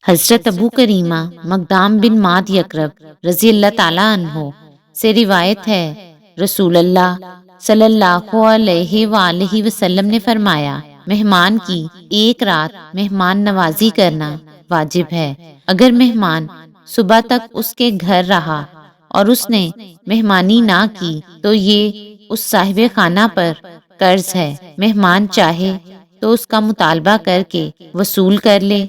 حضرت ابو کریمہ مقدام بن ماد یکرب رضی اللہ تعالیٰ عنہ سے روایت ہے، رسول اللہ صلی اللہ علیہ وآلہ وسلم نے فرمایا، مہمان کی ایک رات مہمان نوازی کرنا واجب ہے۔ اگر مہمان صبح تک اس کے گھر رہا اور اس نے مہمانی نہ کی تو یہ اس صاحب خانہ پر قرض ہے۔ مہمان چاہے تو اس کا مطالبہ کر کے وصول کر لے،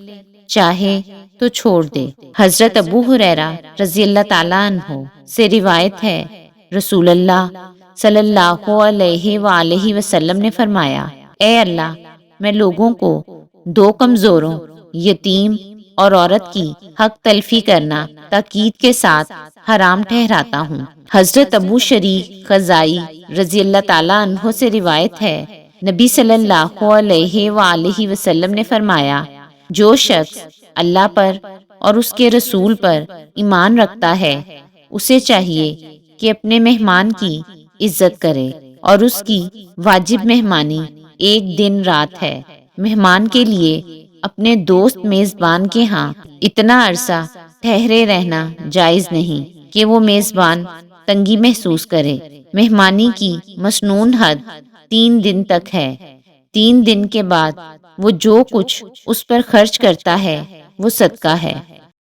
چاہے تو چھوڑ دے۔ حضرت ابو ہریرہ رضی اللہ تعالیٰ عنہ سے روایت ہے، رسول اللہ صلی اللہ علیہ وآلہ وسلم نے فرمایا، اے اللہ، میں لوگوں کو دو کمزوروں، یتیم اور عورت کی حق تلفی کرنا تاکید کے ساتھ حرام ٹھہراتا ہوں۔ حضرت ابو شریک خزائی رضی اللہ تعالیٰ عنہ سے روایت ہے، نبی صلی اللہ علیہ وآلہ وسلم نے فرمایا، جو شخص اللہ پر اور اس کے رسول پر ایمان رکھتا ہے، اسے چاہیے کہ اپنے مہمان کی عزت کرے، اور اس کی واجب مہمانی ایک دن رات ہے۔ مہمان کے لیے اپنے دوست میزبان کے ہاں اتنا عرصہ ٹھہرے رہنا جائز نہیں کہ وہ میزبان تنگی محسوس کرے۔ مہمانی کی مسنون حد 3 دن تک ہے۔ 3 دن کے بعد وہ جو کچھ اس پر خرچ کرتا ہے وہ صدقہ ہے۔